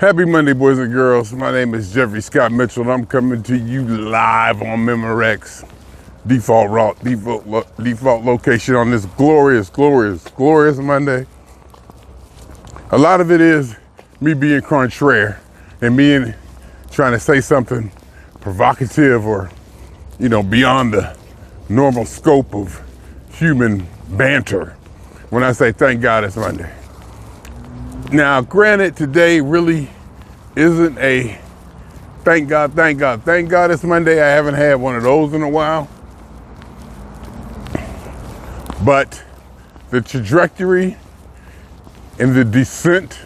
Happy Monday, boys and girls. My name is Jeffery Scott Mitchell, and I'm coming to you live on Memorex, default location on this glorious Monday. A lot of it is me being contraire and me trying to say something provocative or, beyond the normal scope of human banter when I say thank God it's Monday. Now, granted, today really isn't a thank God it's Monday. I haven't had one of those in a while. But the trajectory and the descent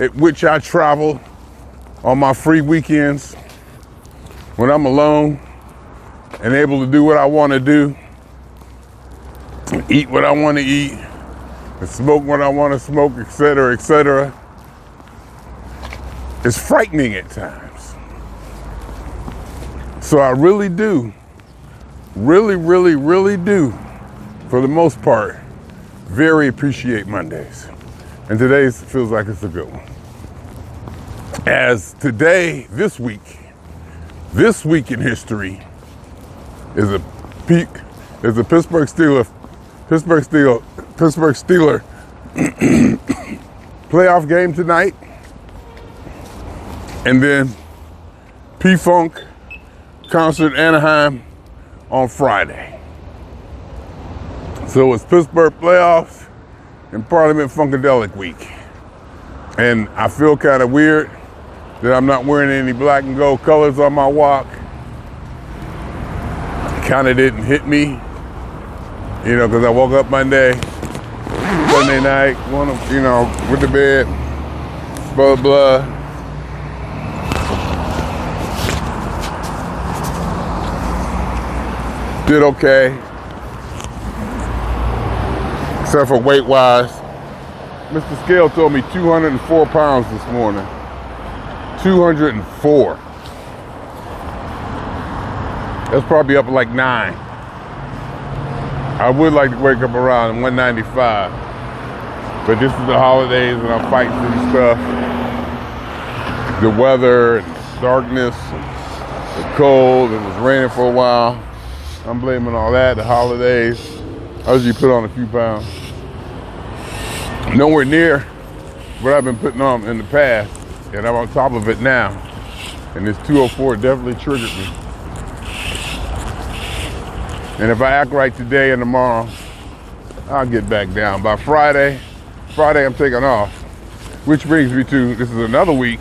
at which I travel on my free weekends when I'm alone and able to do what I want to do, eat what I want to eat, and smoke what I want to smoke, etc., it's frightening at times. So I really do, really do, for the most part, very appreciate Mondays. And today's feels like it's a good one. As today, this week in history is a Pittsburgh Steelers playoff game tonight. And then P-Funk concert in Anaheim on Friday. So it's Pittsburgh playoffs and Parliament Funkadelic week. And I feel kind of weird that I'm not wearing any black and gold colors on my walk. Kind of didn't hit me, because I woke up Sunday night, went to bed, blah. Did okay, except for weight-wise. Mr. Scale told me 204 pounds this morning. 204. That's probably up like 9. I would like to wake up around 195, but this is the holidays and I'm fighting through stuff. The weather and darkness, and the cold, it was raining for a while. I'm blaming all that, the holidays. I usually put on a few pounds. Nowhere near what I've been putting on in the past, and I'm on top of it now. And this 204 definitely triggered me. And if I act right today and tomorrow, I'll get back down. By Friday I'm taking off. Which brings me to, this is another week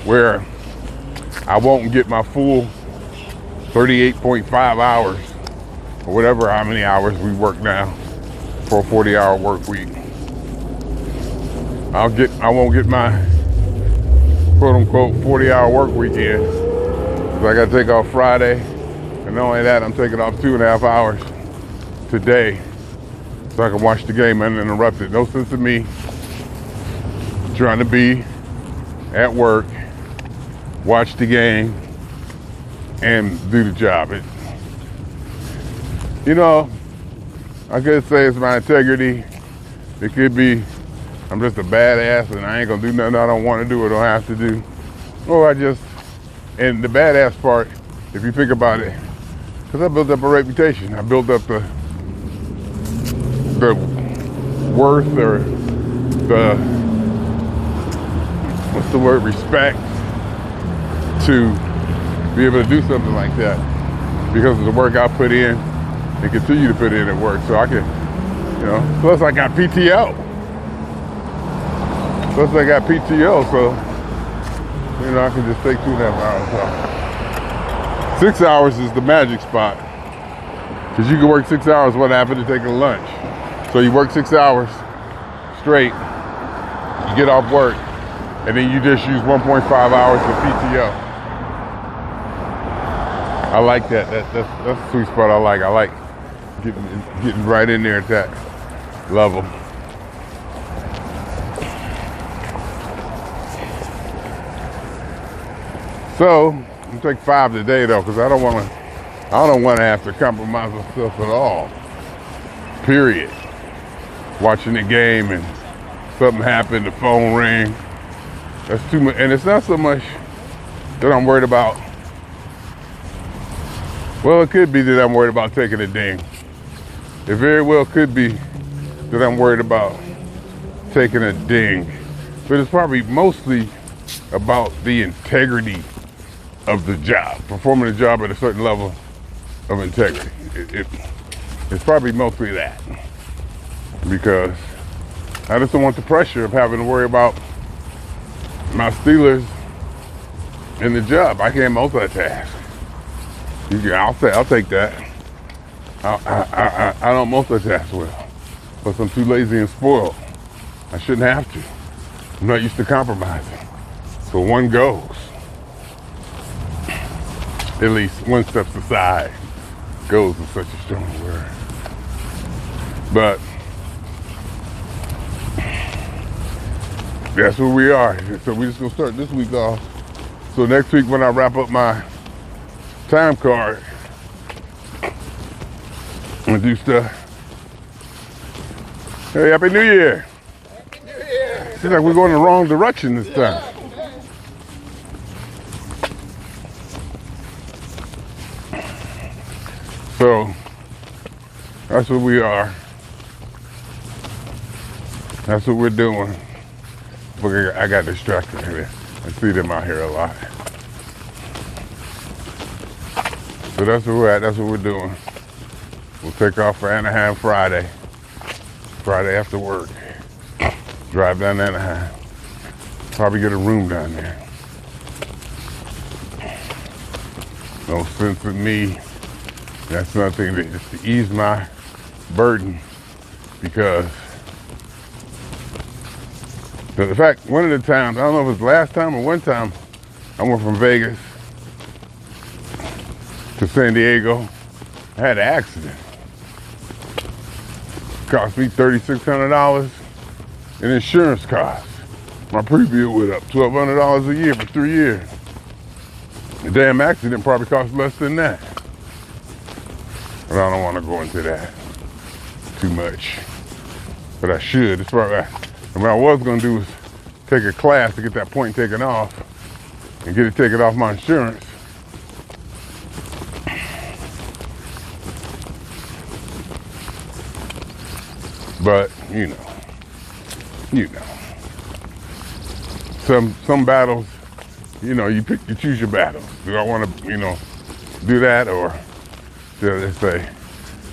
where I won't get my full 38.5 hours or whatever, how many hours we work now for a 40-hour work week. I won't get my quote-unquote 40-hour work weekend. So I got to take off Friday, and not only that, I'm taking off 2.5 hours today so I can watch the game uninterrupted. No sense of me trying to be at work, watch the game, and do the job. I could say it's my integrity. It could be I'm just a badass and I ain't gonna do nothing I don't want to do or don't have to do. Or and the badass part, if you think about it, because I built up a reputation. I built up the worth or the, respect to be able to do something like that because of the work I put in and continue to put in at work. So I can, plus I got PTO. So I can just take 2.5 hours off. 6 hours is the magic spot. Because you can work 6 hours what happened to taking lunch. So you work 6 hours straight, you get off work, and then you just use 1.5 hours of PTO. I like that. That's the sweet spot I like. I like getting right in there at that level. So I'm gonna take 5 today though, because I don't want to have to compromise myself at all. Period. Watching the game and something happened, the phone rang, That's too much. And it's not so much that I'm worried about. Well, it could be that I'm worried about taking a ding. It very well could be that I'm worried about taking a ding. But it's probably mostly about the integrity of the job, performing the job at a certain level of integrity. It's probably mostly that, because I just don't want the pressure of having to worry about my Steelers and the job. I can't multitask. I'll take that. I don't multitask well, but I'm too lazy and spoiled. I shouldn't have to. I'm not used to compromising. So one goes. At least one steps aside. Goes is such a strong word. But that's where we are. So we're just gonna start this week off. So next week when I wrap up my time card and do stuff. Hey, Happy New Year. Happy New Year. Seems like we're going in the wrong direction this time. So that's what we are. That's what we're doing. But I got distracted here. I see them out here a lot. So that's where we're at. That's what we're doing. We'll take off for Anaheim Friday. Friday after work. Drive down to Anaheim. Probably get a room down there. No sense in me. That's nothing just to ease my burden, because in fact, one of the times, I don't know if it was the last time or one time, I went from Vegas to San Diego. I had an accident. It cost me $3,600 in insurance costs. My premium went up $1,200 a year for 3 years. The damn accident probably cost less than that. But I don't want to go into that too much. But I should. It's probably, and what I was going to do was take a class to get that point taken off and get it taken off my insurance. But, you know. Some battles, you choose your battles. Do I want to, do that, or should I just say,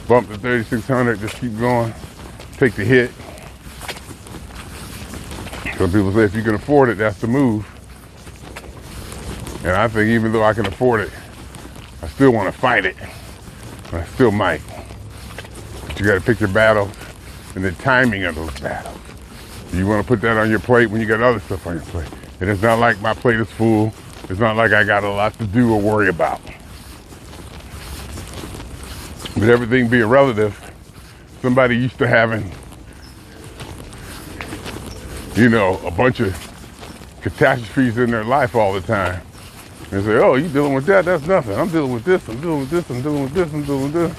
bump the 3,600, just keep going, take the hit? Some people say if you can afford it, that's the move. And I think even though I can afford it, I still want to fight it. I still might. But you got to pick your battles and the timing of those battles. You want to put that on your plate when you got other stuff on your plate. And it's not like my plate is full. It's not like I got a lot to do or worry about. But everything being relative, somebody used to having, a bunch of catastrophes in their life all the time. And say, oh, you dealing with that? That's nothing. I'm dealing with this, I'm dealing with this, I'm dealing with this, I'm dealing with this.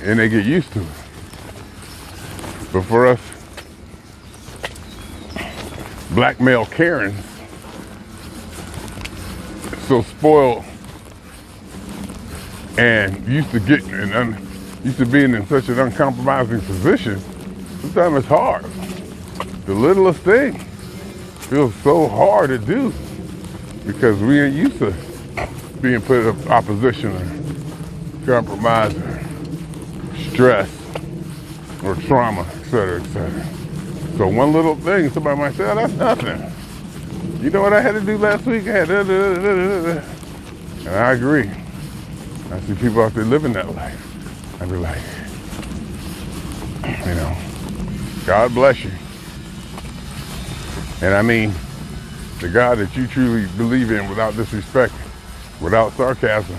And they get used to it. But for us, black male Karens, so spoiled and used to being in such an uncompromising position, sometimes it's hard. The littlest thing feels so hard to do because we ain't used to being put in opposition or compromise or stress or trauma, et cetera, et cetera. So one little thing, somebody might say, oh, that's nothing. You know what I had to do last week? I had And I agree. I see people out there living that life. I'd be like, God bless you. And I mean, the God that you truly believe in without disrespect, without sarcasm,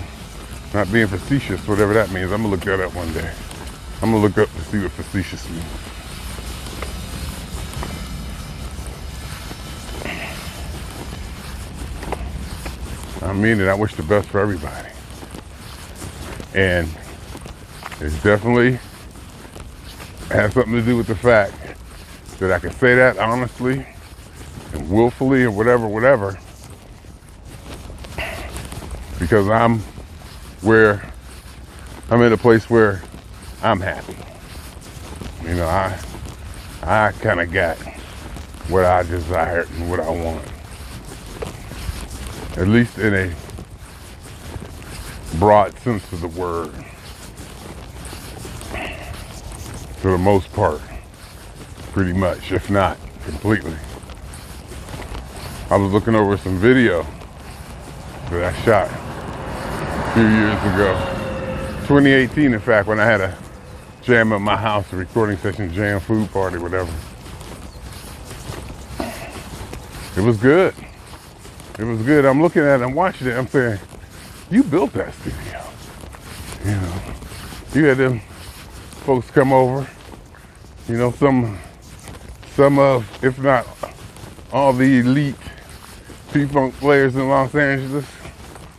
not being facetious, whatever that means. I'm gonna look that up one day. I'm gonna look up to see what facetious means. I mean it. I wish the best for everybody. And it's definitely has something to do with the fact that I can say that honestly and willfully or whatever, because I'm in a place where I'm happy. You know, I kind of got what I desired and what I want, at least in a broad sense of the word, for the most part, pretty much, if not completely. I was looking over some video that I shot a few years ago, 2018 in fact, when I had a jam at my house, a recording session, jam, food party, whatever. It was good. It was good. I'm looking at it, I'm watching it, I'm saying, you built that studio. You know, you had them folks come over, you know, some of, if not all the elite P-Funk players in Los Angeles.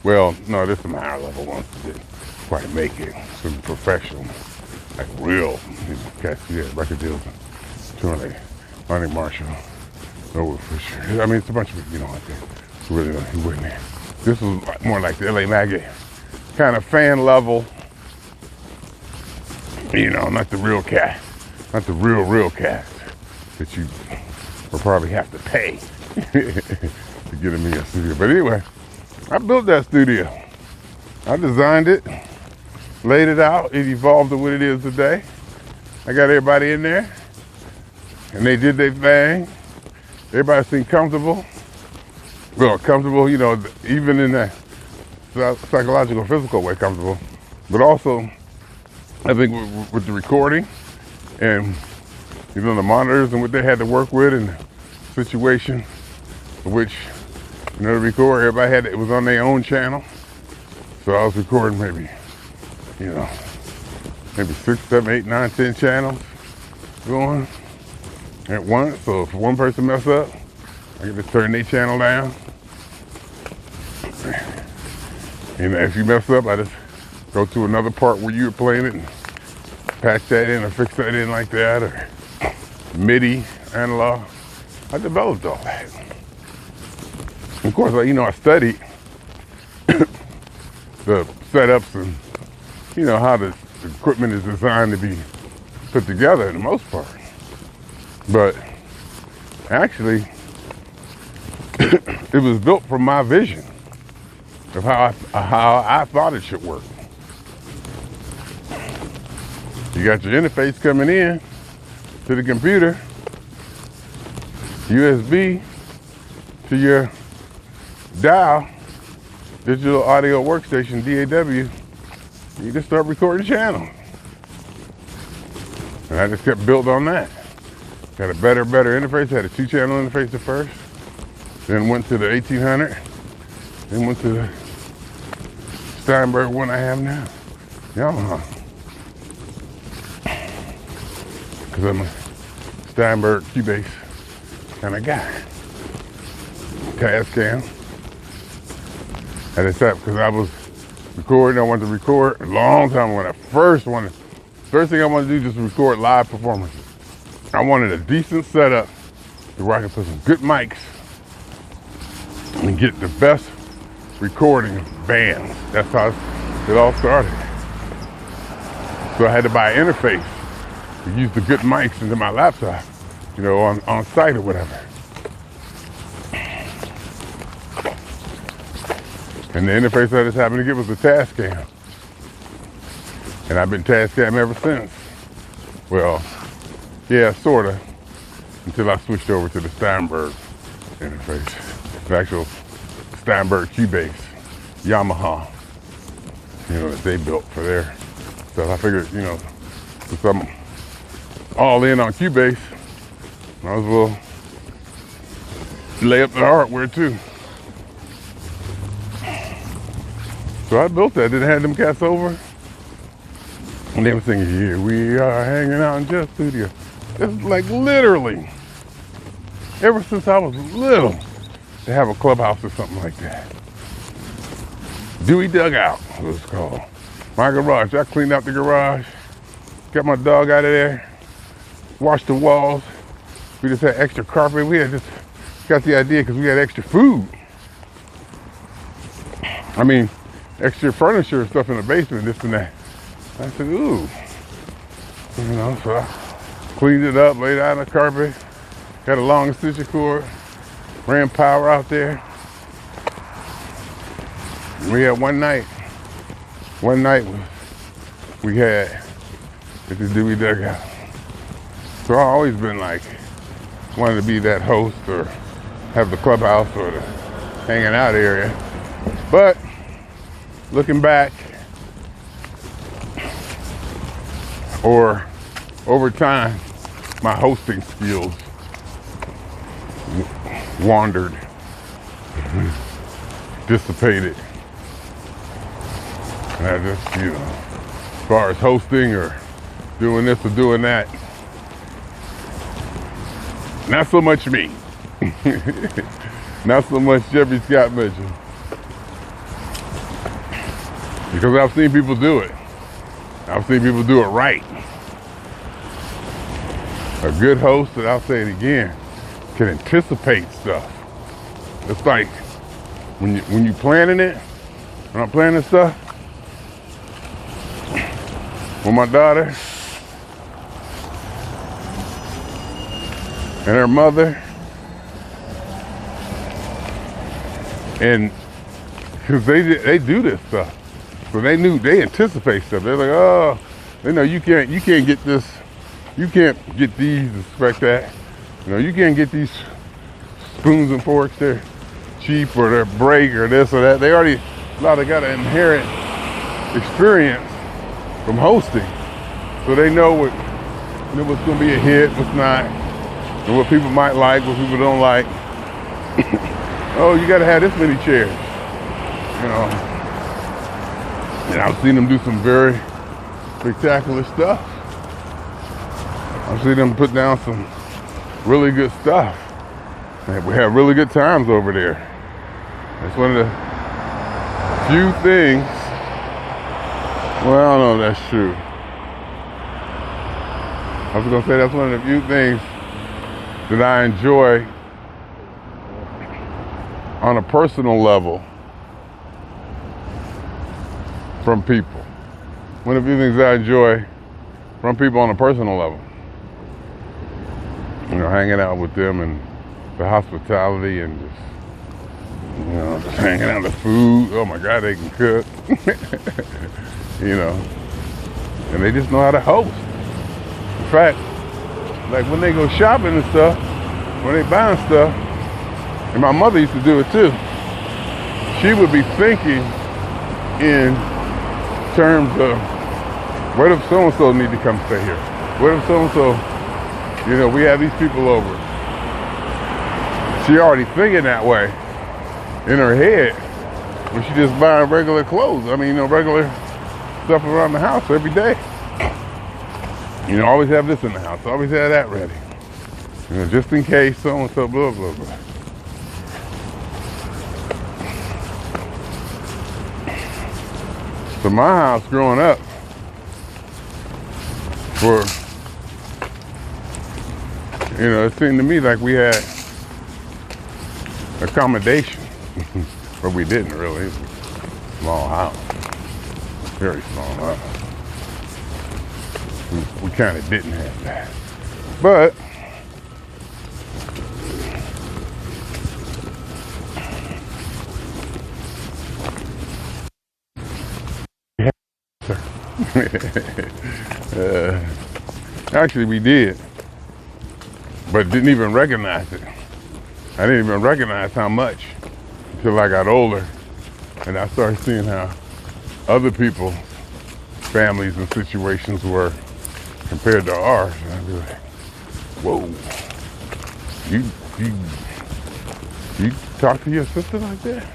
Well, no, there's some higher level ones that didn't quite make it. Some professional, like real, you know, cats, yeah, record deals, doing like Lonnie Marshall, Noah Fisher. I mean, it's a bunch of, you know, like that. Really, he wasn't there. This was more like the LA Maggot kind of fan level, you know, not the real cast, not the real cast that you will probably have to pay to get in a studio. But anyway, I built that studio. I designed it, laid it out, it evolved to what it is today. I got everybody in there, and they did their thing. Everybody seemed comfortable. Well, comfortable, you know, even in that psychological, physical way, comfortable. But also, I think with the recording and, you know, the monitors and what they had to work with and the situation, which, you know, to record, everybody had, it was on their own channel. So I was recording maybe, you know, maybe 6, 7, 8, 9, 10 channels going at once. So if one person mess up, I get to turn their channel down. And if you mess up, I just go to another part where you were playing it and patch that in or fix that in like that, or MIDI, analog. I developed all that. Of course, you know, I studied the setups and, you know, how the equipment is designed to be put together in the most part. But actually, it was built from my vision of how I thought it should work. You got your interface coming in to the computer, USB to your dial, digital audio workstation, DAW. You just start recording channels. And I just kept building on that. Got a better interface, had a 2-channel interface at first, then went to the 1800, then went to the Steinberg one I have now, Yamaha. Because I'm a Steinberg Cubase kind of guy. Tascam. And it's that because I was recording, I wanted to record a long time when I first thing I wanted to do was record live performances. I wanted a decent setup to where I could put some good mics and get the best recording of bands. That's how it all started. So I had to buy an interface to use the good mics into my laptop, you know, on site or whatever. And the interface I just happened to get was the Tascam. And I've been Tascam ever since. Well, yeah, sorta, until I switched over to the Steinberg interface, the actual Steinberg Cubase, Yamaha, you know, that they built for their stuff. I figured, you know, since I'm all in on Cubase, might as well lay up the hardware too. So I built that, then I had them cats over, and they were singing, "Here we are hanging out in Jeff's studio." It's like literally, ever since I was little, to have a clubhouse or something like that. Dewey Dugout, it was called. My garage, I cleaned out the garage, got my dog out of there, washed the walls. We just had extra carpet. We had just got the idea because we had extra food. I mean, extra furniture and stuff in the basement, this and that. I said, ooh. You know, so I cleaned it up, laid out on the carpet, got a long extension cord, ran power out there. We had one night we had at the Dewey dugout. So I've always been like, wanted to be that host or have the clubhouse or the hanging out area. But looking back, or over time, my hosting skills wandered, dissipated. And I just, you know, as far as hosting or doing this or doing that, not so much me. Not so much Jeffery Scott Mitchell. Because I've seen people do it. I've seen people do it right. A good host, and I'll say it again, can anticipate stuff. It's like when you planning it, when I'm planning stuff, with my daughter and her mother, and because they do this stuff, so they anticipate stuff. They're like, oh, they know you can't get this, you can't get these, expect that. You know, you can't get these spoons and forks. They're cheap or they're break or this or that. They already a lot of got an inherent experience from hosting, so they know what's going to be a hit, what's not, and what people might like, what people don't like. Oh, you got to have this many chairs, you know. And I've seen them do some very spectacular stuff. I've seen them put down some really good stuff, and we have really good times over there. It's one of the few things. Well, I don't know if that's true. I was going to say that's one of the few things that I enjoy on a personal level from people. One of the few things I enjoy from people on a personal level. You know, hanging out with them and the hospitality and just, you know, just hanging out with food. Oh my God, they can cook. You know, and they just know how to host. In fact, like when they go shopping and stuff, when they buying stuff, and my mother used to do it too, she would be thinking in terms of, what if so-and-so need to come stay here? What if so-and-so, you know, we have these people over. She already thinking that way in her head when she just buying regular clothes. I mean, you know, regular stuff around the house every day. You know, always have this in the house, always have that ready. You know, just in case so-and-so, blah, blah, blah. So my house growing up, you know, it seemed to me like we had accommodation, but we didn't really. It was a small house, very small house. We kind of didn't have that, but actually we did, but didn't even recognize it. I didn't even recognize how much until I got older and I started seeing how other people's families and situations were compared to ours. And I'd be like, whoa, you talk to your sister like that?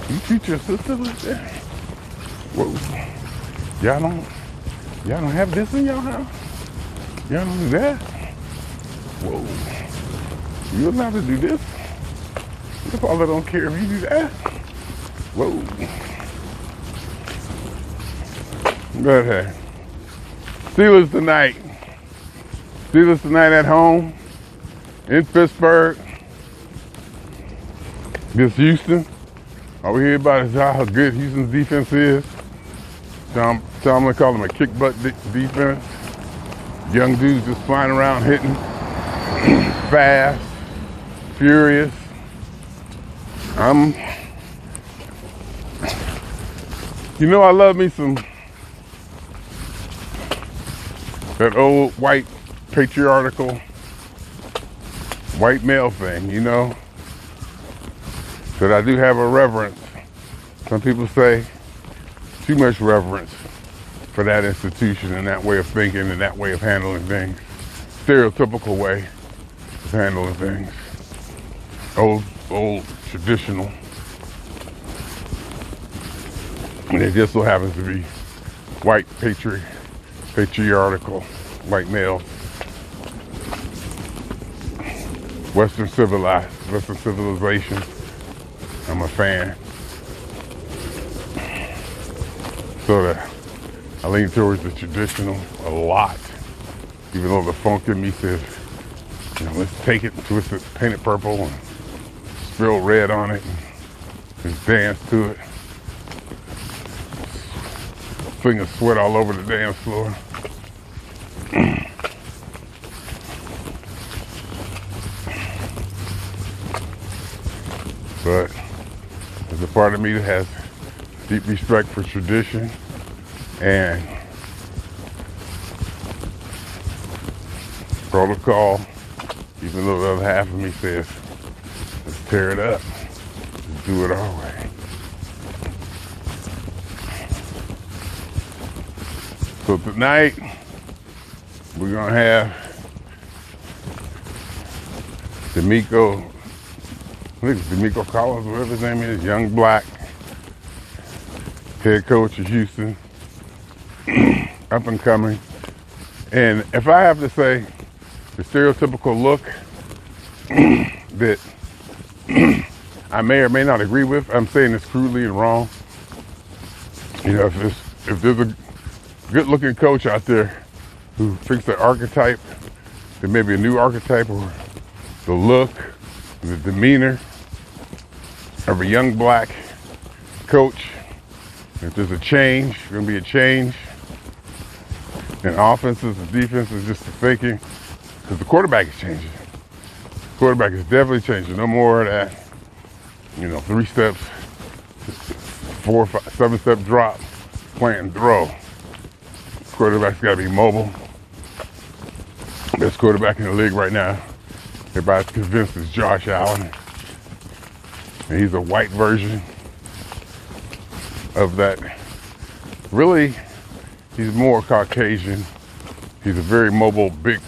You treat your sister like that? Whoa, y'all don't have this in your house? Y'all don't do that? Whoa, you allowed to do this? Your father don't care if you do that? Whoa. But hey, Steelers tonight. Steelers tonight at home in Pittsburgh. This Houston, all we hear about is how good Houston's defense is. I'm gonna call them a kick butt defense. Young dudes just flying around hitting, fast, furious. I love me some that old white patriarchal white male thing, that I do have a reverence. Some people say too much reverence for that institution and that way of thinking and that way of handling things. Stereotypical way of handling things. Old, traditional. And it just so happens to be white patriarchal white males. Western civilization. I'm a fan. So I lean towards the traditional a lot, even though the funk in me says, let's take it, twist it, paint it purple, and spill red on it, and just dance to it. Fling a sweat all over the dance floor. But there's a part of me that has deep respect for tradition and protocol, even though the other half of me says, let's tear it up, let's do it our way. So tonight, we're gonna have D'Amico, I think it's D'Amico Collins, whatever his name is, young black head coach of Houston, up and coming. And if I have to say the stereotypical look that I may or may not agree with, I'm saying this crudely and wrong. If there's a good-looking coach out there who thinks the archetype, there may be a new archetype, or the look, the demeanor of a young black coach. If there's a change, going to be a change in offenses and defenses, just the thinking, because the quarterback is changing. The quarterback is definitely changing. No more of that, 3 steps, 4, 5, 7-step drop, plant and throw. Quarterback's got to be mobile. Best quarterback in the league right now, everybody's convinced, is Josh Allen. And he's a white version of that. Really, he's more Caucasian. He's a very mobile, big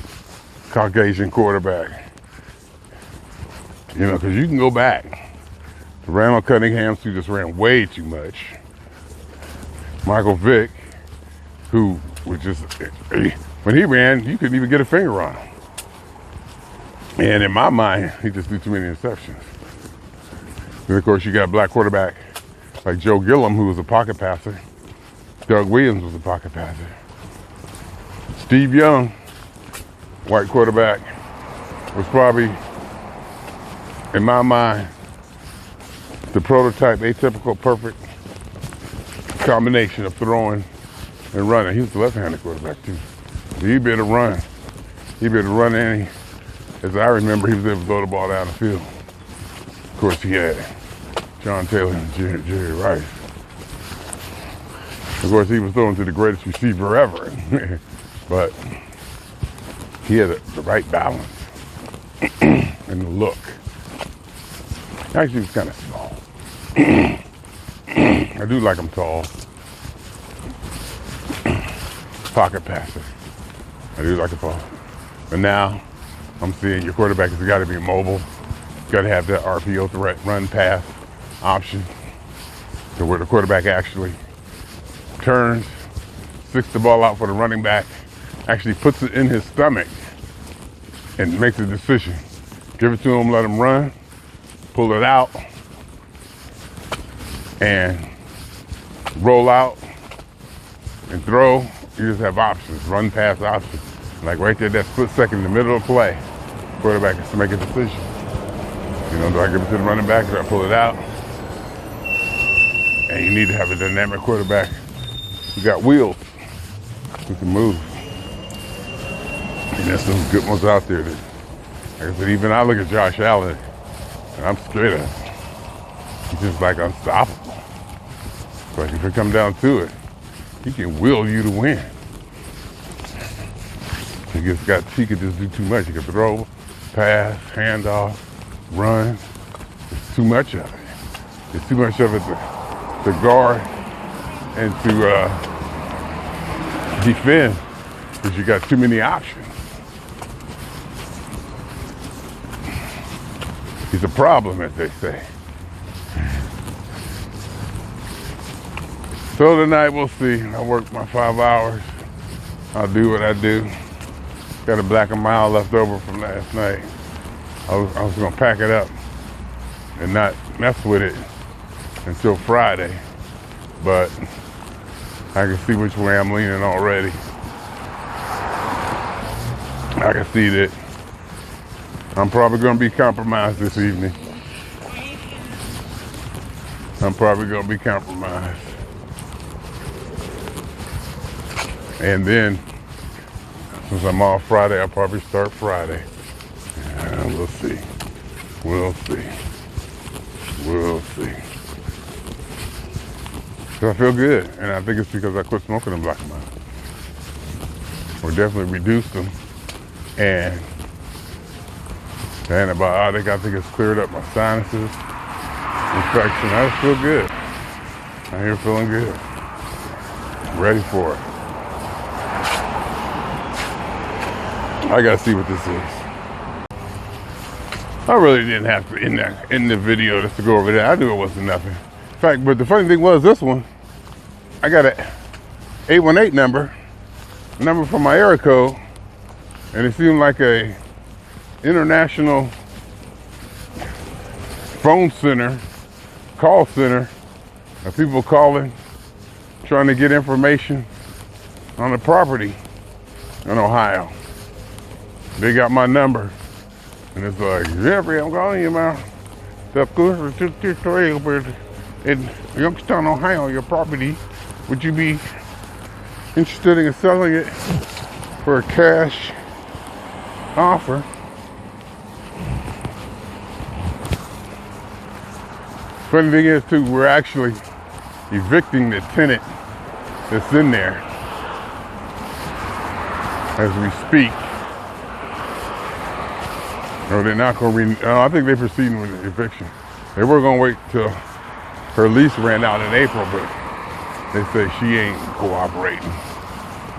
Caucasian quarterback. Because you can go back to Randall Cunningham, who just ran way too much. Michael Vick, who was just, when he ran, you couldn't even get a finger on him. And in my mind, he just threw too many interceptions. And of course, you got a black quarterback like Joe Gilliam, who was a pocket passer. Doug Williams was a pocket passer. Steve Young, white quarterback, was probably, in my mind, the prototype, atypical, perfect combination of throwing and running. He was a left-handed quarterback too. So he better run. He better run any. As I remember, he was able to throw the ball down the field. Of course, he had John Taylor and Jerry Rice. Of course, he was throwing to the greatest receiver ever. But he had the right balance and the look. Actually, he was kind of small. I do like him tall. Pocket passer. I do like the ball. But now, I'm seeing your quarterback has got to be mobile. Got to have that RPO threat, run pass option, to where the quarterback actually turns, sticks the ball out for the running back, actually puts it in his stomach and makes a decision. Give it to him, let him run, pull it out, and roll out and throw. You just have options, run pass options. Like right there, that split second in the middle of the play, quarterback has to make a decision. Do I give it to the running back? Do I pull it out? And you need to have a dynamic quarterback who got wheels, who can move. And there's some good ones out there that, like I said, even I look at Josh Allen and I'm scared of him. He's just like unstoppable. But if it comes down to it, he can will you to win. He could just do too much. He can throw, pass, handoff, run. It's too much of it. It's too much of it to guard and to defend because you got too many options. He's a problem, as they say. So tonight we'll see. I work my 5 hours. I'll do what I do. Got a black and mild left over from last night. I was gonna pack it up and not mess with it until Friday, but I can see which way I'm leaning already. I can see that I'm probably gonna be compromised this evening. I'm probably gonna be compromised. And then, since I'm off Friday, I'll probably start Friday. We'll see. We'll see. We'll see. So I feel good, and I think it's because I quit smoking them black and mild. Or definitely reduced them, and the antibiotic, I think it's cleared up my sinuses, infection. I just feel good. I'm here feeling good. Ready for it. I gotta see what this is. I really didn't have to in the video just to go over that. I knew it wasn't nothing. In fact, but the funny thing was this one, I got an 818 number from my area code, and it seemed like a international phone center, call center of people calling, trying to get information on the property in Ohio. They got my number, and it's like, Jeffery, I'm calling you about the course 223 over in Youngstown, Ohio, your property. Would you be interested in selling it for a cash offer? Funny thing is, too, we're actually evicting the tenant that's in there as we speak. No, they're not going to I think they're proceeding with the eviction. They were going to wait till her lease ran out in April, but they say she ain't cooperating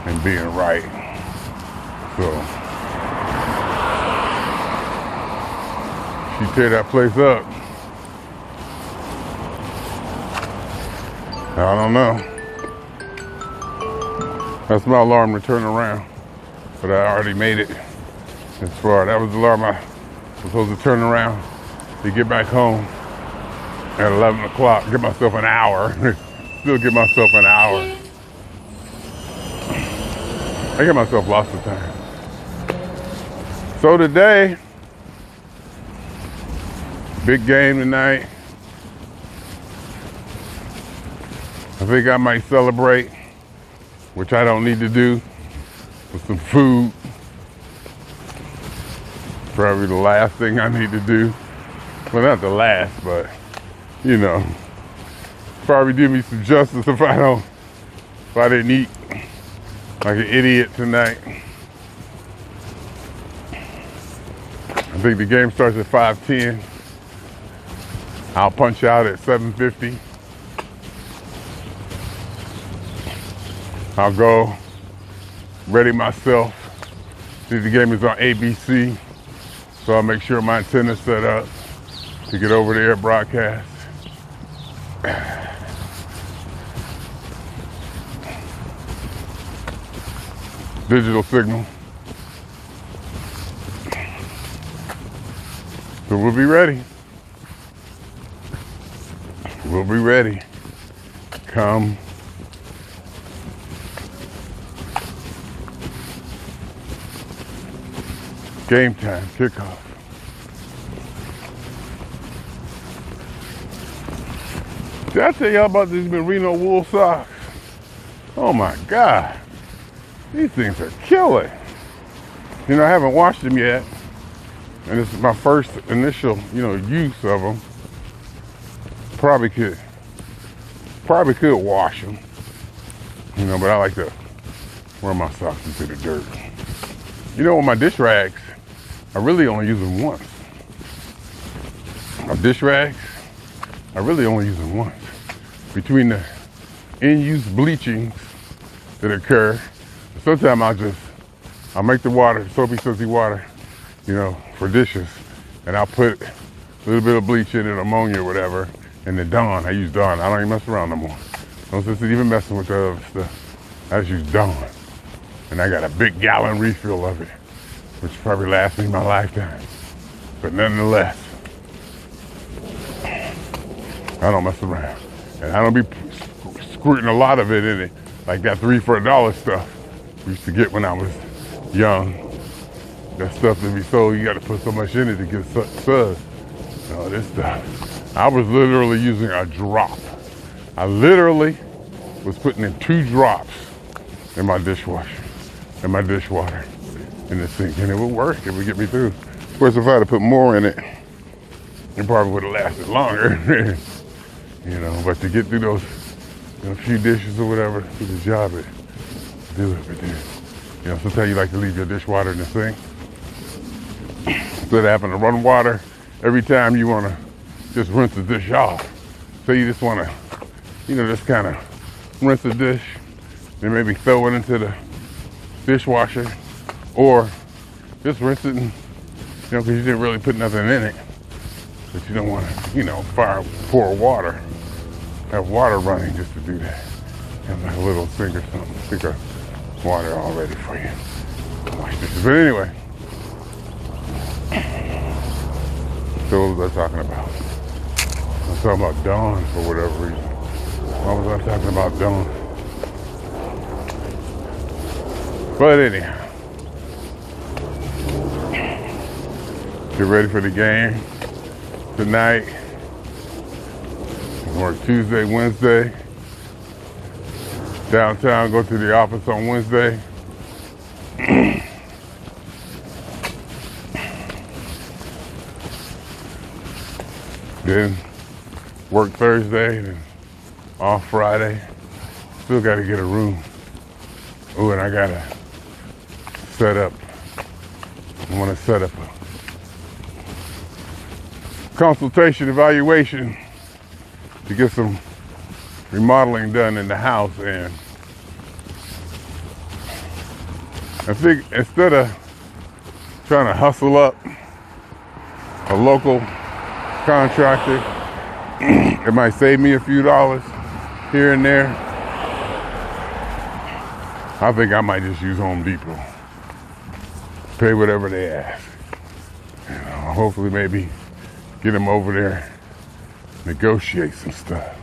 and being right. So she tear that place up. I don't know. That's my alarm to turn around, but I already made it as far. That was the alarm I was supposed to turn around to get back home at 11 o'clock, give myself an hour. Still give myself an hour. I give myself lots of time. So today, big game tonight. I think I might celebrate, which I don't need to do, with some food. Probably the last thing I need to do. Well, not the last, but you know, probably do me some justice if I didn't eat like an idiot tonight. I think the game starts at 5:10. I'll punch out at 7:50. I'll go ready myself. See, the game is on ABC, so I'll make sure my antenna's set up to get over the air broadcast. Digital signal. So we'll be ready. We'll be ready. Come game time, kickoff. Did I tell y'all about these merino wool socks? Oh my God. These things are killing. You know, I haven't washed them yet. And this is my first initial, use of them. Probably could wash them. But I like to wear my socks into the dirt. With my dish rags, I really only use them once. My dish rags, I really only use them once. Between the in-use bleachings that occur, sometimes I'll make the water, soapy water, for dishes, and I'll put a little bit of bleach in it, ammonia or whatever, and then Dawn. I use Dawn. I don't even mess around no more. No sense in even messing with the other stuff. I just use Dawn. And I got a big gallon refill of it, which probably lasts me my lifetime. But nonetheless, I don't mess around. And I don't be squirting a lot of it in it, like that 3 for $1 stuff we used to get when I was young. That stuff that be sold, you got to put so much in it to get suds. No, this stuff. I was literally using a drop. I literally was putting in 2 drops in my dishwasher, in my dishwater, in the sink, and it would work. It would get me through. Of course, if I had to put more in it, it probably would have lasted longer. But to get through those few dishes or whatever, do the job, do it. But then, sometimes you like to leave your dishwater in the sink. Instead of having to run water every time you want to just rinse the dish off. So you just want to, just kind of rinse the dish and maybe throw it into the dishwasher, or just rinse it and, because you didn't really put nothing in it. But you don't want to, pour water. Have water running just to do that. Have like a little sink or something. Sink of water all ready for you. Wash dishes. But anyway, so what was I talking about? I was talking about Dawn for whatever reason. Why was I talking about Dawn? But anyhow, get ready for the game tonight. Work Tuesday, Wednesday. Downtown, go to the office on Wednesday. Then work Thursday and off Friday. Still got to get a room. Oh, and I got to set up. I want to set up a consultation evaluation to get some remodeling done in the house. And I think instead of trying to hustle up a local contractor, it might save me a few dollars here and there. I think I might just use Home Depot. Pay whatever they ask. Hopefully maybe get them over there, negotiate some stuff.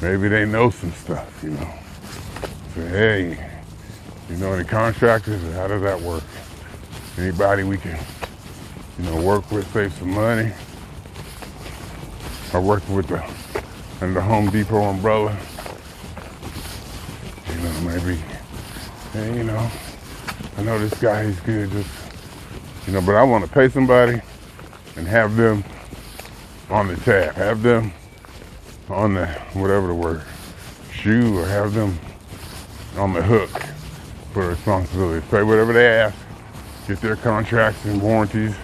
Maybe they know some stuff, Say, hey, any contractors, or how does that work? Anybody we can, work with, save some money? I work with under the Home Depot umbrella. Maybe, hey, I know this guy, he's good, just, but I want to pay somebody and have them on the tab, have them on the, whatever the word, shoe, or have them on the hook for the responsibility. Pay whatever they ask, get their contracts and warranties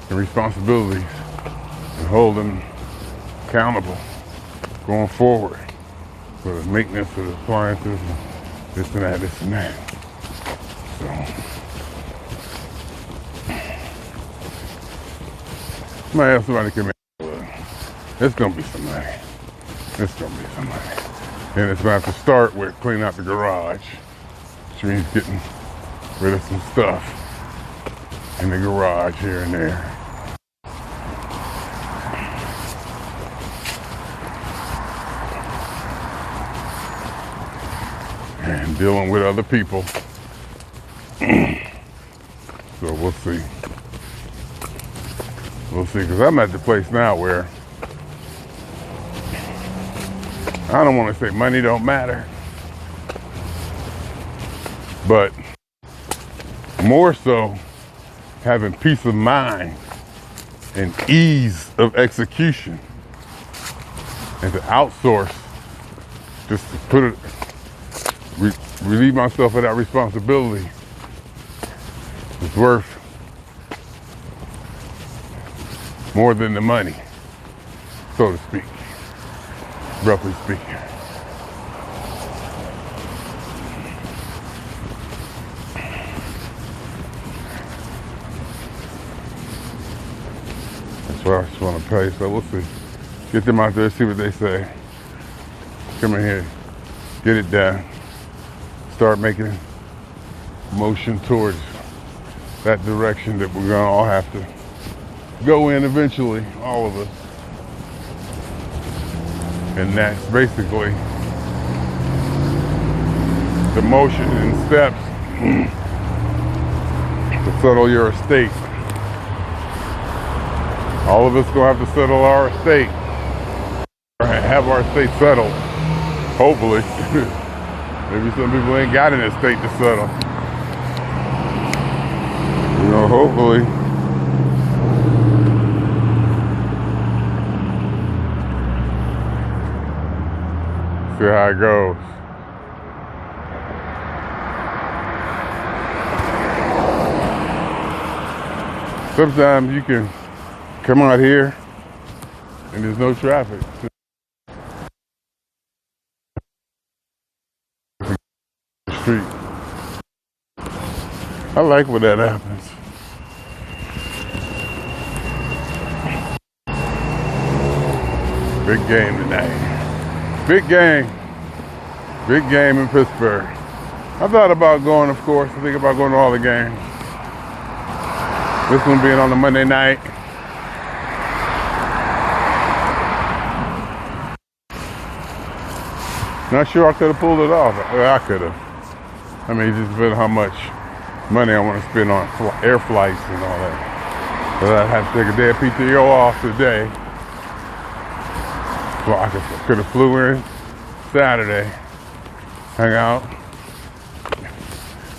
and responsibilities, and hold them accountable going forward for the maintenance of the appliances and this and that, this and that. So, might have somebody come in. It's gonna be somebody. It's gonna be somebody. And it's gonna have to start with cleaning out the garage, which means getting rid of some stuff in the garage here and there. And dealing with other people. So we'll see. We'll see, because I'm at the place now where I don't want to say money don't matter, but more so having peace of mind and ease of execution, and to outsource, just to put it, relieve myself of that responsibility, is worth more than the money, so to speak, roughly speaking. That's what I just want to pay, so we'll see. Get them out there, see what they say. Come in here, get it done. Start making motion towards that direction that we're gonna all have to go in eventually, all of us. And that's basically the motion and steps to settle your estate. All of us gonna have to settle our estate, or have our estate settled, hopefully. Maybe some people ain't got an estate to settle. You know, hopefully. See how it goes. Sometimes you can come out here and there's no traffic. Street. I like when that happens. Big game tonight. Big game. Big game in Pittsburgh. I thought about going, of course. I think about going to all the games. This one being on a Monday night. Not sure I could have pulled it off. Well, I could have. I mean, it just depends how much money I want to spend on air flights and all that. But I'd have to take a day of PTO off today. So I could have flew in Saturday, hang out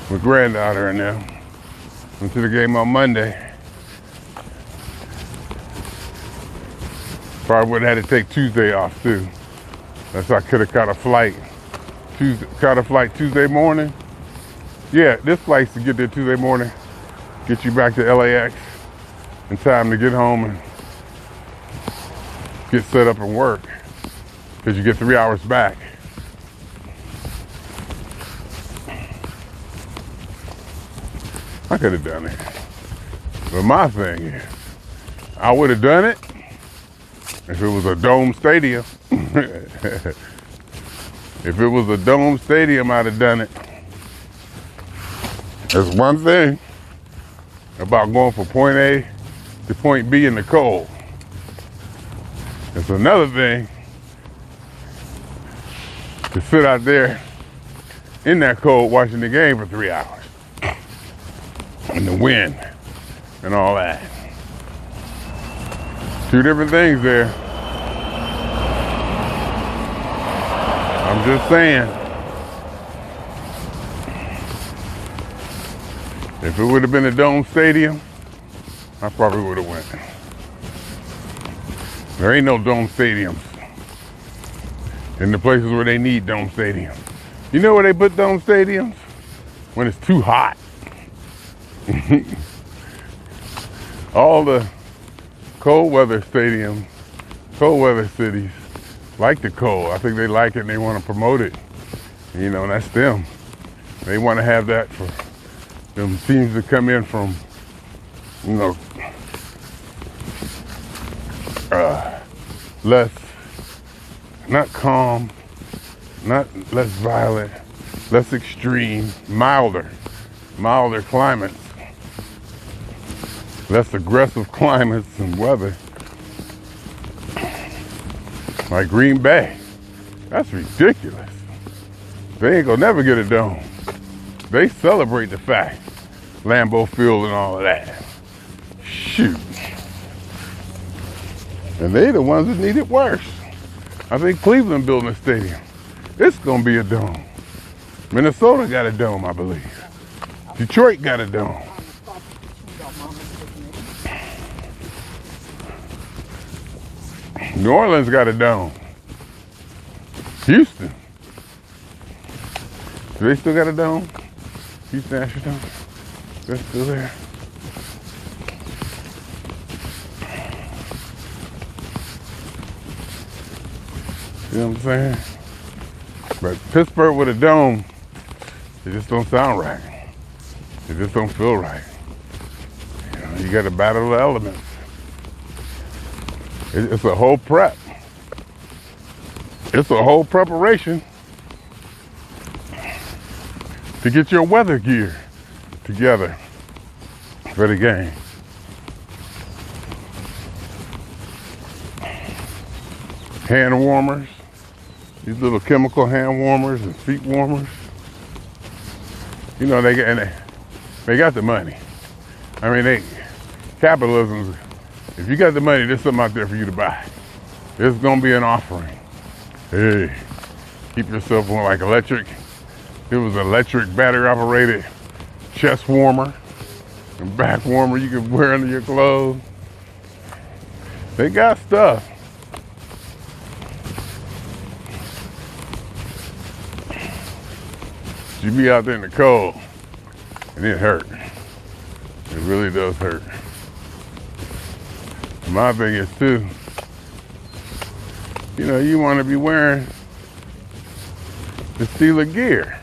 with granddaughter and them. Went to the game on Monday. Probably would have had to take Tuesday off too. That's why I could have caught a flight Tuesday morning. Yeah, this flight's to get there Tuesday morning, get you back to LAX in time to get home and get set up and work, because you get 3 hours back. I could have done it. But my thing is, I would have done it if it was a dome stadium. If it was a dome stadium, I'd have done it. There's one thing about going from point A to point B in the cold. It's another thing to sit out there in that cold watching the game for 3 hours. And the wind and all that. Two different things there. I'm just saying. If it would have been a dome stadium, I probably would have went. There ain't no dome stadiums in the places where they need dome stadiums. You know where they put dome stadiums? When it's too hot. All the cold weather stadiums, cold weather cities like the cold. I think they like it and they want to promote it. You know, that's them. They want to have that for them teams to come in from, you know, less, not calm, not less violent, less extreme, milder climates, less aggressive climates and weather. Like Green Bay. That's ridiculous. They ain't gonna never get a dome. They celebrate the fact. Lambeau Field and all of that. Shoot. And they the ones that need it worse. I think Cleveland building a stadium. It's gonna be a dome. Minnesota got a dome, I believe. Detroit got a dome. New Orleans got a dome. Houston. Do they still got a dome? Houston Astrodome? They're still there. You know what I'm saying? But Pittsburgh with a dome, it just don't sound right. It just don't feel right. You know, you got to battle the elements. It's a whole prep. It's a whole preparation to get your weather gear together for the game. Hand warmers, these little chemical hand warmers and feet warmers. You know, they got the money. I mean, capitalism, if you got the money, there's something out there for you to buy. There's gonna be an offering. Hey, keep yourself on like electric. It was electric battery operated chest warmer and back warmer you can wear under your clothes. They got stuff. You be out there in the cold and it hurt. It really does hurt. My thing is too, you know, you want to be wearing the Steeler gear.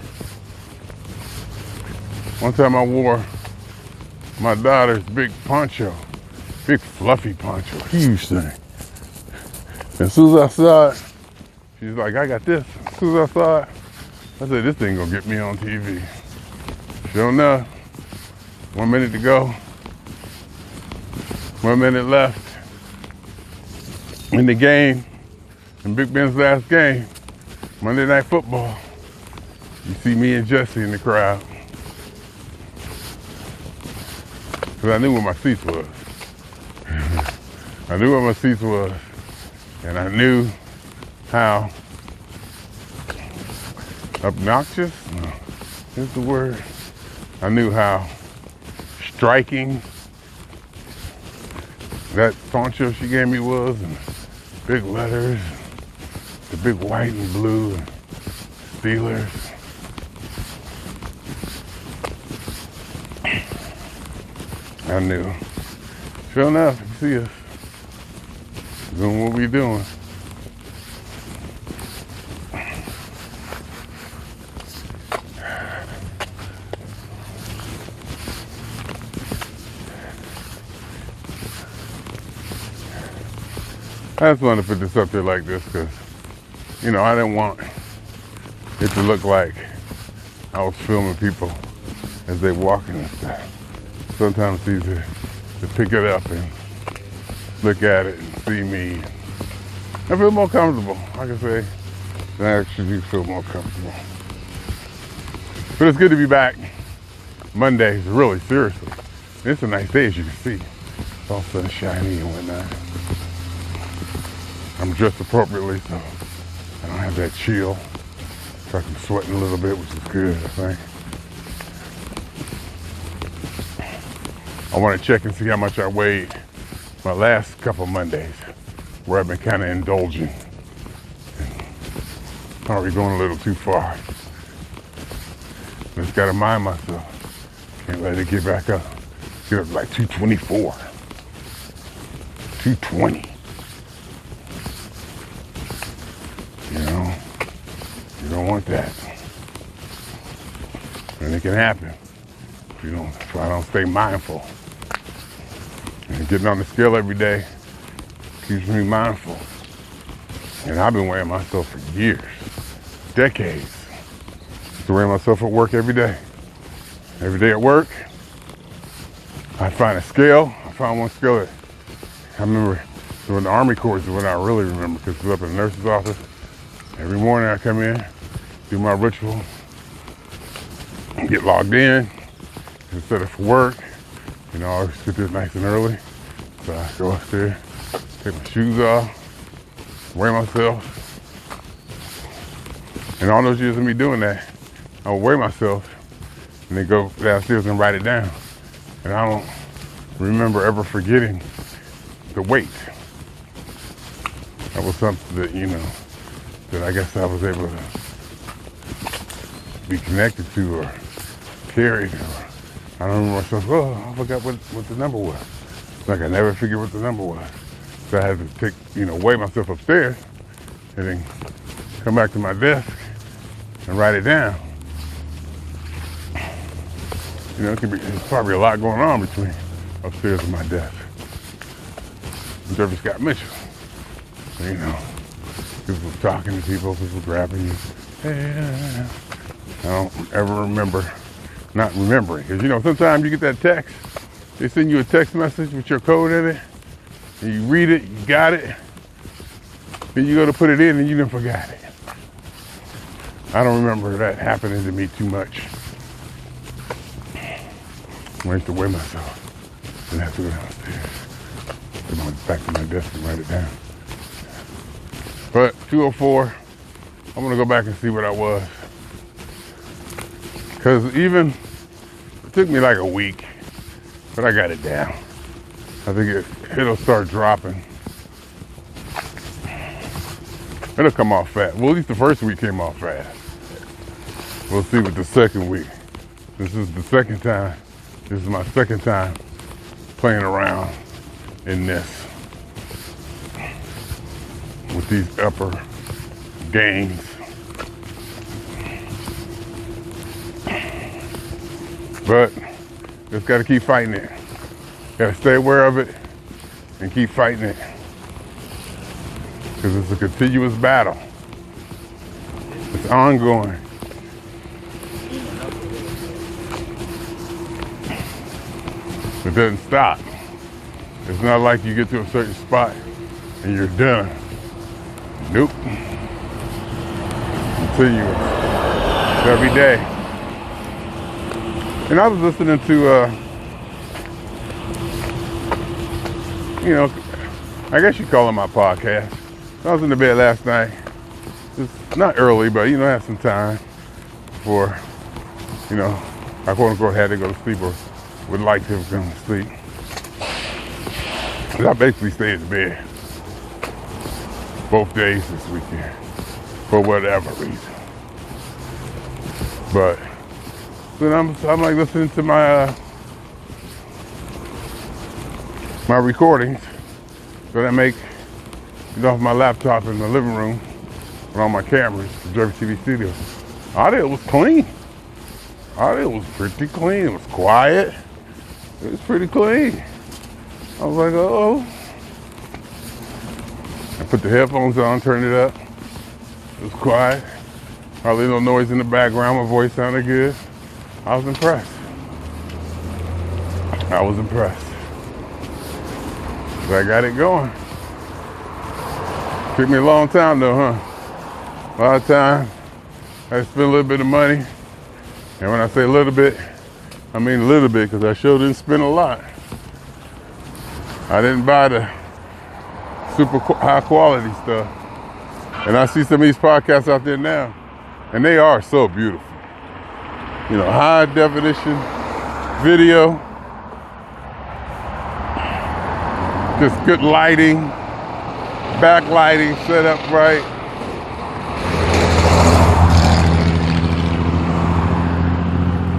One time I wore my daughter's big poncho, big fluffy poncho, huge thing. As soon as I saw it, she's like, I got this. As soon as I saw it, I said, this thing gonna get me on TV. Sure enough, 1 minute to go, 1 minute left in the game, in Big Ben's last game, Monday Night Football. You see me and Jesse in the crowd. Because I knew where my seats was. I knew where my seats was, and I knew how obnoxious, no, here's the word. I knew how striking that poncho she gave me was, and big letters, the big white and blue, and Steelers. I knew. Sure enough, you see us doing what we doing. I just wanted to put this up there like this because, you know, I didn't want it to look like I was filming people as they walking and stuff. Sometimes it's easier to pick it up and look at it and see me. I feel more comfortable, like I say. I actually do feel more comfortable. But it's good to be back. Mondays, really, seriously. It's a nice day, as you can see. It's all sunshiny and whatnot. I'm dressed appropriately, so I don't have that chill. So I'm sweating a little bit, which is good, I think. I want to check and see how much I weighed my last couple Mondays, where I've been kind of indulging. Probably going a little too far. Just got to mind myself. Can't let it get back up. Get up to like 224. 220. You know, you don't want that. And it can happen if I don't stay mindful. And getting on the scale every day keeps me mindful. And I've been weighing myself for years, decades. To weigh myself at work every day. Every day at work, I find a scale. I found one scale that I remember during the Army Corps is when I really remember, because it was up in the nurse's office. Every morning I come in, do my ritual, get logged in, get set up for work. You know, I always get there nice and early. So I go up there, take my shoes off, weigh myself, And all those years of me doing that, I would weigh myself and then go downstairs and write it down. And I don't remember ever forgetting the weight. That was something that, that I guess I was able to be connected to or carried. I don't remember myself, I forgot what the number was. Like I never figured what the number was. So I had to weigh myself upstairs and then come back to my desk and write it down. There's probably a lot going on between upstairs and my desk. Jeffery Scott Mitchell. People talking to people, people grabbing you. Hey. I don't ever remember not remembering. Because, sometimes you get that text, they send you a text message with your code in it, and you read it, you got it, then you go to put it in and you done forgot it. I don't remember that happening to me too much. I used to weigh myself and have to go downstairs. Come back to my desk and write it down. But 204, I'm gonna go back and see what I was. Cause it took me like a week, but I got it down. I think it'll start dropping. It'll come off fast. Well, at least the first week came off fast. We'll see with the second week. This is the second time. This is my second time playing around in this with these upper gains. But just gotta keep fighting it. Gotta stay aware of it and keep fighting it. Because it's a continuous battle. It's ongoing. It doesn't stop. It's not like you get to a certain spot and you're done. Nope. Continuous. Every day. And I was listening to, I guess you call it my podcast. I was in the bed last night. It's not early, but, I had some time before, I quote unquote had to go to sleep or would like to go to sleep. But I basically stayed in bed both days this weekend for whatever reason. But then I'm like listening to my my recordings that I make off my laptop in the living room with all my cameras for Jeffery TV Studios. Audio was clean. Audio was pretty clean. It was quiet. It was pretty clean. I was like, oh. I put the headphones on, turned it up. It was quiet. Hardly no noise in the background. My voice sounded good. I was impressed. I was impressed. So I got it going. Took me a long time though, huh? A lot of time. I had to spend a little bit of money. And when I say a little bit, I mean a little bit because I sure didn't spend a lot. I didn't buy the super high quality stuff. And I see some of these podcasts out there now, and they are so beautiful. High definition video, just good lighting, backlighting set up right.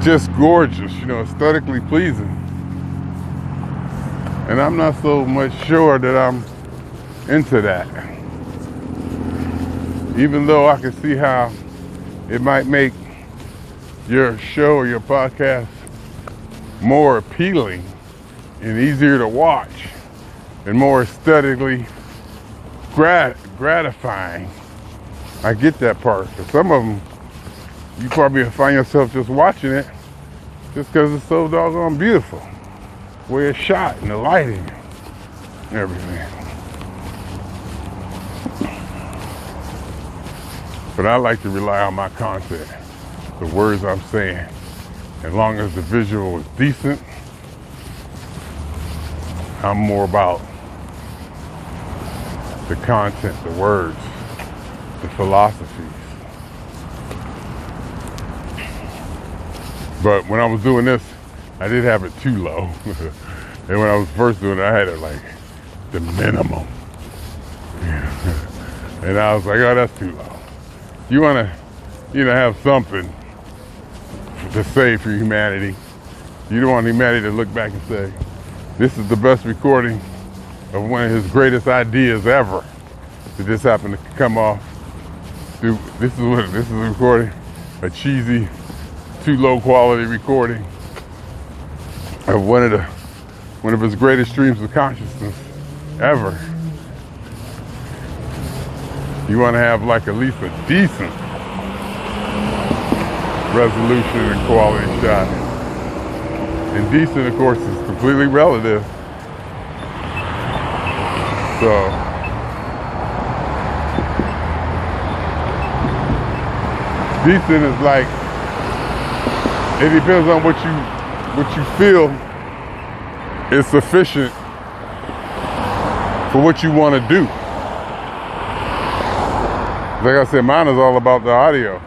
Just gorgeous, aesthetically pleasing. And I'm not so much sure that I'm into that. Even though I can see how it might make your show or your podcast more appealing and easier to watch and more aesthetically gratifying. I get that part. But some of them, you probably find yourself just watching it just because it's so doggone beautiful. The way it's shot and the lighting and everything. But I like to rely on my content, the words I'm saying. As long as the visual is decent, I'm more about the content, the words, the philosophies. But when I was doing this, I did have it too low. And when I was first doing it, I had it like the minimum. And I was like, oh, that's too low. You want to, have something to say for humanity. You don't want humanity to look back and say, this is the best recording of one of his greatest ideas ever. Did this happen to come off? Dude, this is a recording, a cheesy, too low quality recording of one of his greatest streams of consciousness ever. You want to have like at least a decent resolution and quality shot. And decent, of course, is completely relative. So, decent is like, it depends on what you feel is sufficient for what you want to do. Like I said, mine is all about the audio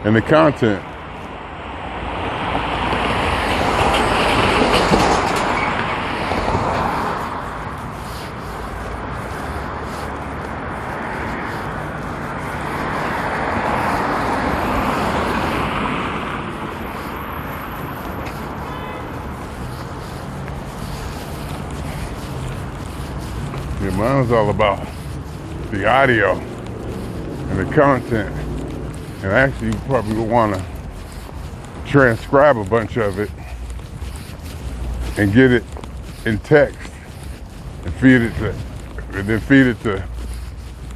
and the content. Yeah, mine is all about the audio and the content. And actually, you probably would want to transcribe a bunch of it and get it in text and feed it to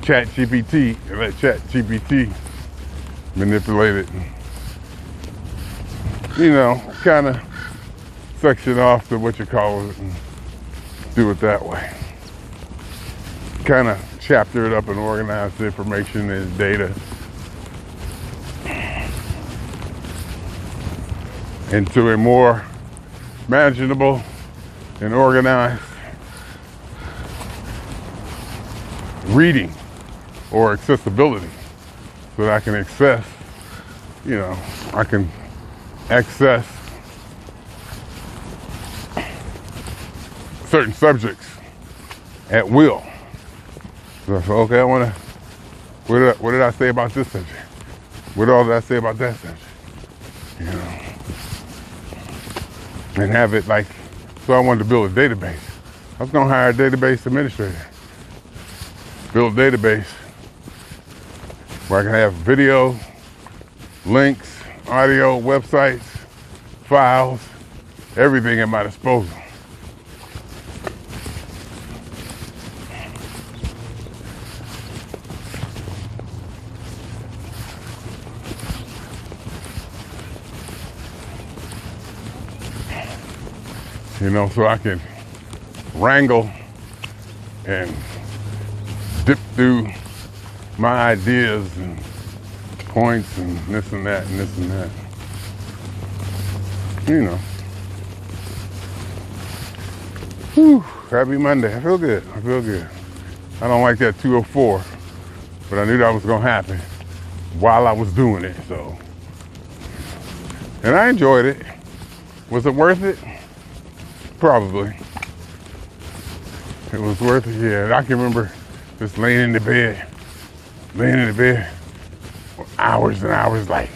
ChatGPT and let ChatGPT manipulate it. Kind of section off to what you call it and do it that way. Kind of chapter it up and organize the information and data into a more manageable and organized reading or accessibility so that I can access certain subjects at will. So I said, okay, what did I say about this subject? What all did I say about that subject? And have it like, so I wanted to build a database. I was gonna hire a database administrator. Build a database where I can have video, links, audio, websites, files, everything at my disposal. So I can wrangle and dip through my ideas and points and this and that and this and that. Whew, happy Monday. I feel good. I don't like that 204, but I knew that was gonna happen while I was doing it, so. And I enjoyed it. Was it worth it? Probably. It was worth it, yeah. I can remember just laying in the bed for hours and hours, like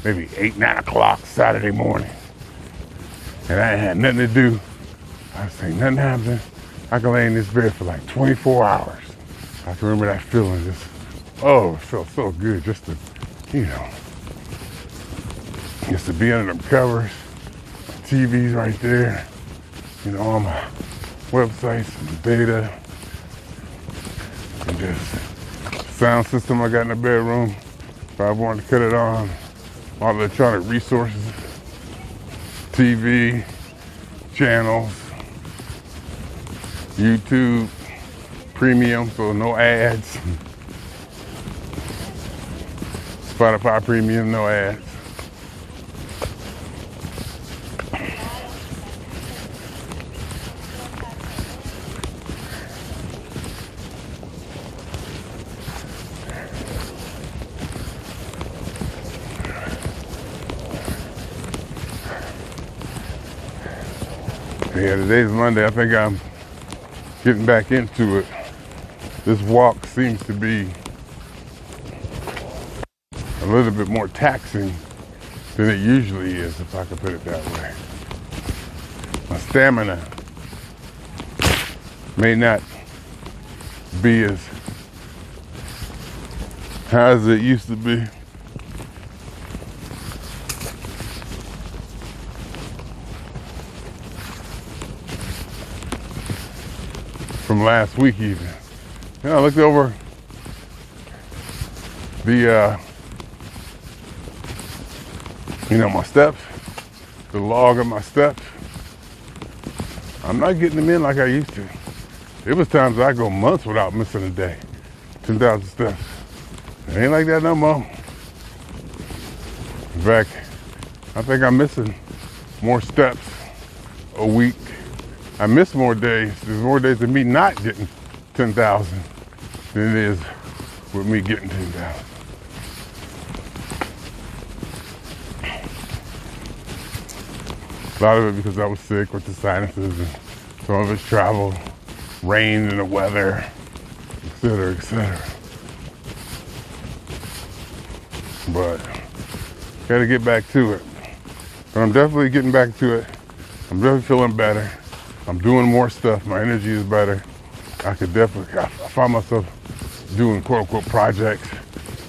maybe 8, 9 o'clock Saturday morning. And I had nothing to do. I was saying, nothing happened. I can lay in this bed for like 24 hours. I can remember that feeling, it felt so good just to, just to be under them covers. TV's right there. All my websites and data and just sound system I got in the bedroom. If I wanted to cut it on, all electronic resources, TV, channels, YouTube, premium, so no ads. Spotify premium, no ads. Yeah, today's Monday. I think I'm getting back into it. This walk seems to be a little bit more taxing than it usually is, if I could put it that way. My stamina may not be as high as it used to be. From last week even. You know, I looked over the my steps, the log of my steps. I'm not getting them in like I used to. There was times I go months without missing a day. 10,000 steps. It ain't like that no more. In fact, I think I'm missing more steps a week. I miss more days. There's more days of me not getting 10,000 than it is with me getting 10,000. A lot of it because I was sick with the sinuses, and some of it's travel, rain and the weather, et cetera, et cetera. But gotta get back to it. But I'm definitely getting back to it. I'm definitely feeling better. I'm doing more stuff. My energy is better. I find myself doing quote unquote projects,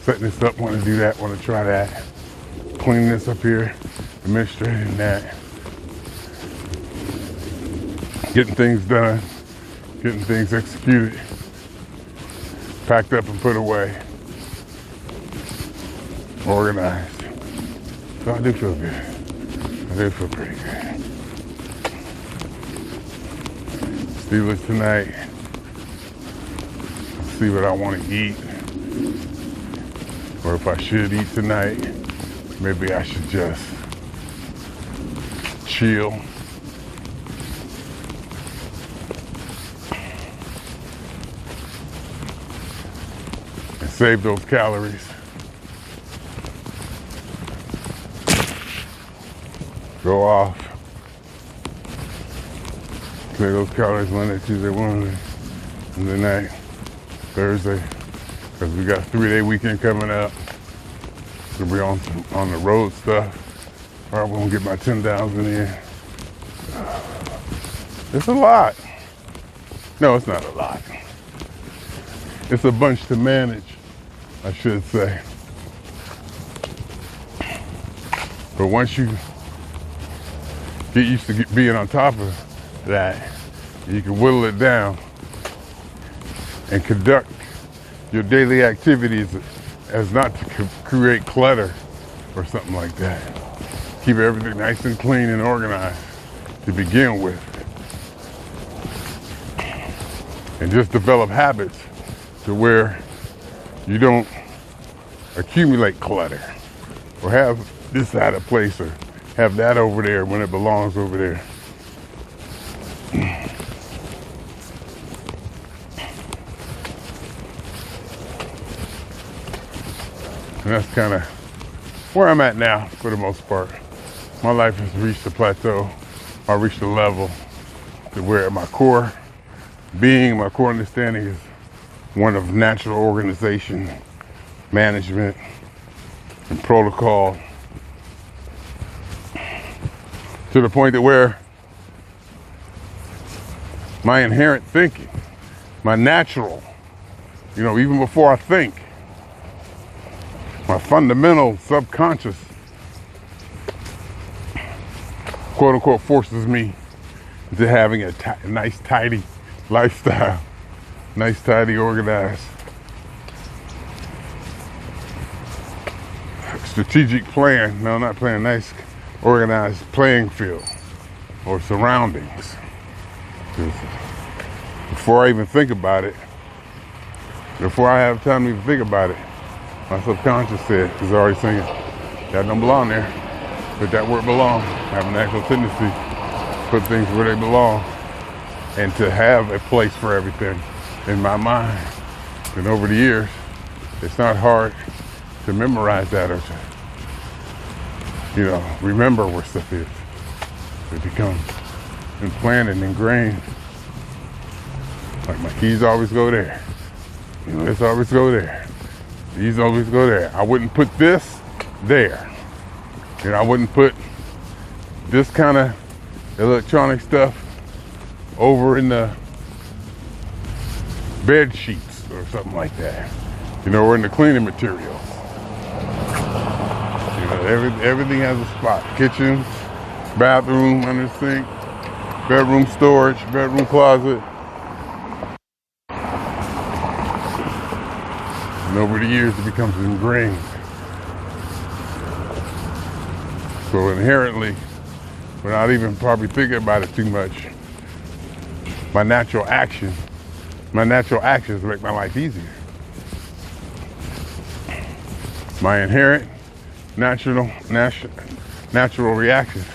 setting this up, want to do that, want to try that, cleaning this up here, administrating that, getting things done, getting things executed, packed up and put away, organized. So I do feel good. I do feel pretty good. Steelers tonight. See what I want to eat. Or if I should eat tonight, maybe I should just chill. And save those calories. Go off. Clear those calories Monday, Tuesday, Wednesday, and the night, Thursday, because we got a 3-day weekend coming up. We'll be on the road stuff. All right, we're gonna get my 10,000 in. It's a lot. No, it's not a lot. It's a bunch to manage, I should say. But once you get used to being on top of that, you can whittle it down and conduct your daily activities as not to create clutter or something like that. Keep everything nice and clean and organized to begin with. And just develop habits to where you don't accumulate clutter or have this out of place or have that over there when it belongs over there. And that's kind of where I'm at now, for the most part. My life has reached a plateau. I reached a level to where my core being, my core understanding is one of natural organization, management, and protocol. To the point that where my inherent thinking, my natural, even before I think, my fundamental subconscious, quote unquote, forces me into having a nice, tidy lifestyle, nice, tidy, organized, strategic plan. No, not plan, nice, organized playing field or surroundings. Before I even think about it, before I have time to even think about it, my subconscious said, is already saying, that don't belong there. Put that where it belongs. I have a natural tendency to put things where they belong and to have a place for everything in my mind. And over the years, it's not hard to memorize that or to, remember where stuff is. It becomes implanted, ingrained. Like my keys always go there. You know, this always go there. These always go there. I wouldn't put this there. You know, I wouldn't put this kind of electronic stuff over in the bed sheets or something like that. You know, or in the cleaning materials. You know, everything has a spot. Kitchen, bathroom, under the sink, bedroom storage, bedroom closet. And over the years, it becomes ingrained. So inherently, without even probably thinking about it too much, my natural actions make my life easier. My inherent natural reactions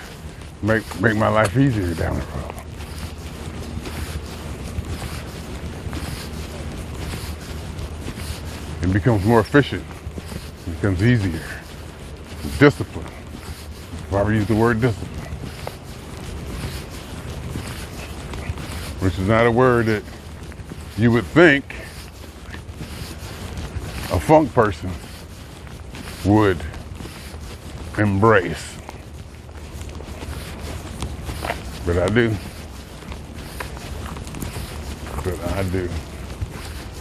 make my life easier down the road. It becomes more efficient. It becomes easier. Discipline. If I ever use the word discipline, which is not a word that you would think a funk person would embrace. But I do.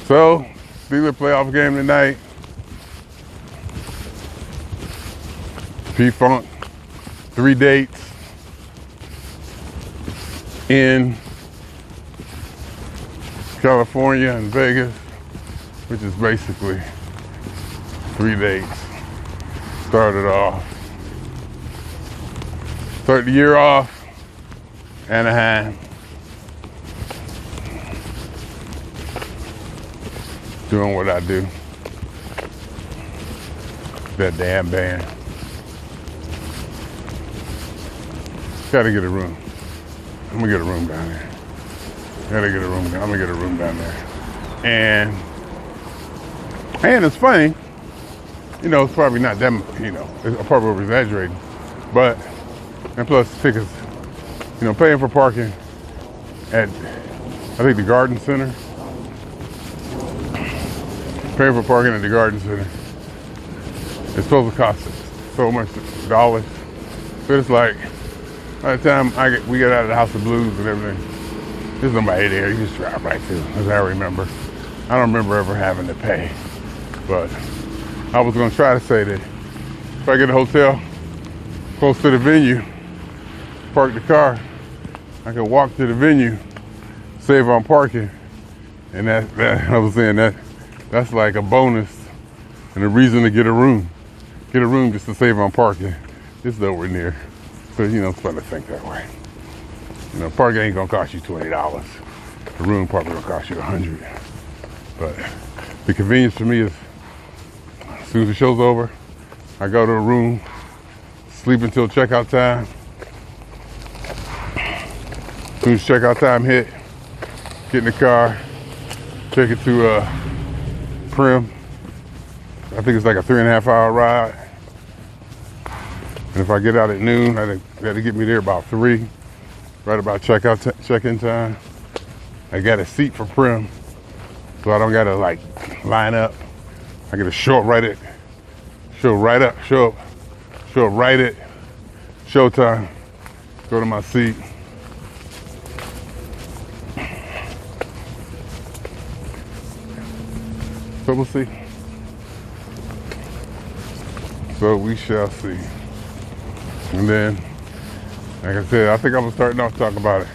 So, Steelers playoff game tonight. P-Funk, 3 dates in California and Vegas, which is basically 3 dates. Started the year off, Anaheim. Doing what I do. That damn band. Gotta get a room. I'm gonna get a room down there. I'm gonna get a room down there. And it's funny, you know, it's probably not that, you know, I'm probably over exaggerating, but, and plus tickets, you know, paying for parking at, I think the Garden Center. Paying for parking at the Garden Center. It's supposed to cost us so much dollars. But it's like, by the time we get out of the House of Blues and everything, there's nobody there. You just drive right through, as I remember. I don't remember ever having to pay. But I was gonna try to say that if I get a hotel close to the venue, park the car, I can walk to the venue, save on parking. And that I was saying that's like a bonus and a reason to get a room. Get a room just to save on parking. It's nowhere near. So, you know, it's fun to think that way. You know, parking ain't gonna cost you $20. The room probably gonna cost you $100. But the convenience for me is, as soon as the show's over, I go to a room, sleep until checkout time. As soon as checkout time hit, get in the car, take it to Prim. I think it's like a 3.5 hour ride. And if I get out at noon, they had to get me there about 3, right about check-in time. I got a seat for Prim, so I don't gotta like line up. I get to show up right at showtime, go to my seat. So we'll see. So we shall see. And then, like I said, I think I was starting off talking about it.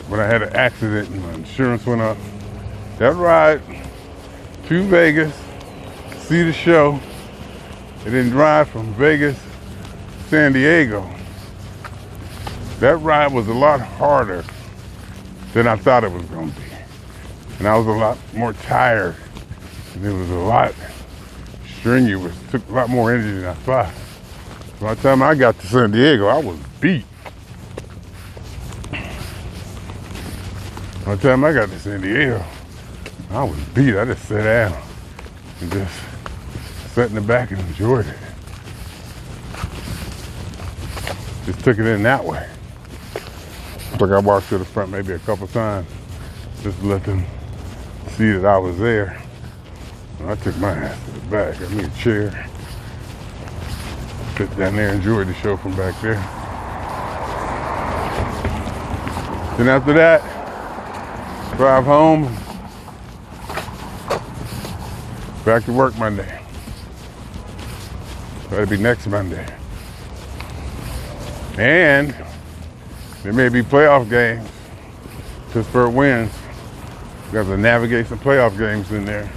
When I had an accident and my insurance went up. That ride to Vegas, see the show, and then drive from Vegas, San Diego. That ride was a lot harder than I thought it was gonna be. And I was a lot more tired. And it was a lot strenuous. It took a lot more energy than I thought. By the time I got to San Diego, I was beat. By the time I got to San Diego, I was beat. I just sat down and just sat in the back and enjoyed it. Just took it in that way. Like I walked to the front maybe a couple times just to let them see that I was there. And I took my ass to the back, got me a chair, sit down there, enjoyed the show from back there. Then after that, drive home, back to work Monday. That'll be next Monday. And there may be playoff games. Pittsburgh wins. We got to navigate some playoff games in there.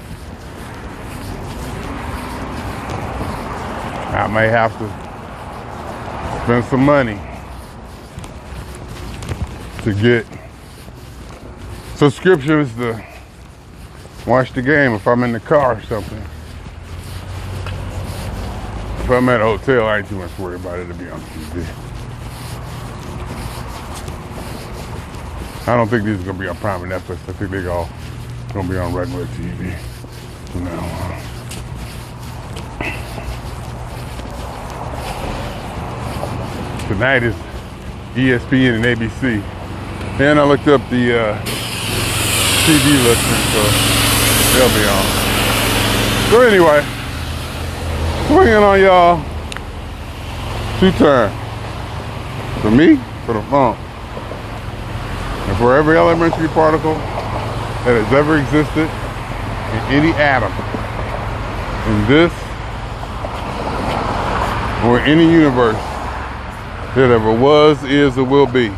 I may have to spend some money to get subscriptions to watch the game if I'm in the car or something. If I'm at a hotel, I ain't too much worried about it, to be honest with you. I don't think these are gonna be on Prime and Netflix. I think they're all gonna be on regular TV from now on. Tonight is ESPN and ABC. And I looked up the TV listings, so they'll be on. So anyway, swinging on y'all 2 times. For me, for the funk. And for every elementary particle that has ever existed in any atom in this or any universe that ever was, is, or will be.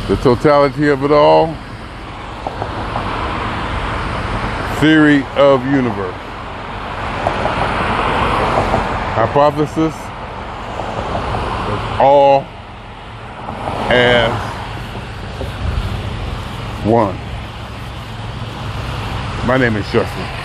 The totality of it all, theory of universe. Hypothesis, all as one. My name is Jeffery.